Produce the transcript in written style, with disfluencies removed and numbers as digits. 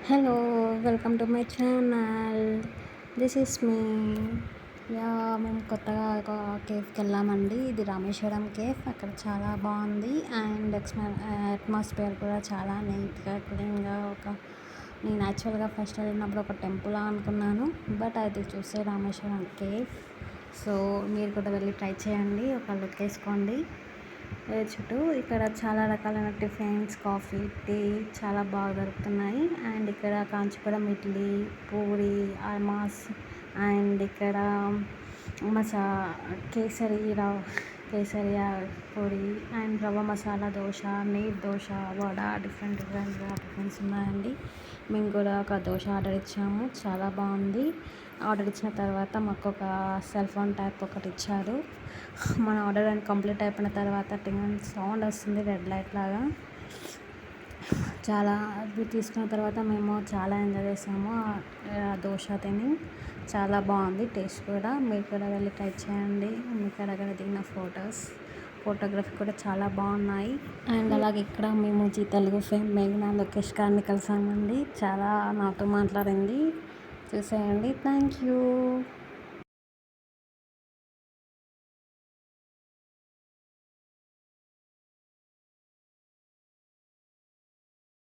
Hello, welcome to my channel. This is me. మేము కొత్తగా ఒక కేఫ్కి వెళ్ళామండి. ఇది రామేశ్వరం కేఫ్. అక్కడ చాలా బాగుంది అండ్ అట్మాస్ఫియర్ కూడా చాలా నీట్గా క్లీన్గా. నేను యాక్చువల్గా ఫస్ట్ వెళ్ళినప్పుడు ఒక టెంపుల్ అనుకున్నాను, బట్ అది చూసే రామేశ్వరం కేఫ్. సో మీరు కూడా వెళ్ళి ట్రై చేయండి, ఒక లుక్ వేసుకోండి. చుట్టూ ఇక్కడ చాలా రకాలైన టిఫిన్స్, కాఫీ, టీ చాలా బాగా దొరుకుతున్నాయి. అండ్ ఇక్కడ కాంచీపురం ఇడ్లీ, పూరి, మాస్, అండ్ ఇక్కడ కేసరియా పూరి అండ్ రవ్వ మసాలా దోశ, నీట్ దోశ, వడ, డిఫరెంట్ టిఫిన్స్ ఉన్నాయండి. మేము కూడా ఒక దోశ ఆర్డర్ ఇచ్చాము, చాలా బాగుంది. ఆర్డర్ ఇచ్చిన తర్వాత మాకు ఒక సెల్ ఫోన్ ట్యాప్ ఒకటి ఇచ్చారు. మన ఆర్డర్ అని కంప్లీట్ అయిపోయిన తర్వాత టింగ్ సౌండ్ వస్తుంది, రెడ్ లైట్ లాగా. చాలా అది తీసుకున్న తర్వాత మేము చాలా ఎంజాయ్ చేసాము. దోశ తిని చాలా బాగుంది టేస్ట్ కూడా. మీరు కూడా వెళ్ళి ట్రై చేయండి. మీకు అక్కడ దిగిన ఫోటోగ్రఫీ కూడా చాలా బాగున్నాయి. అండ్ అలాగే ఇక్కడ మేము జీ తెలుగు ఫేమ్ మేఘనా లోకేష్ గారిని కలిసామండి. చాలా నాతో మాట్లాడింది, చూసేయండి. Thank you.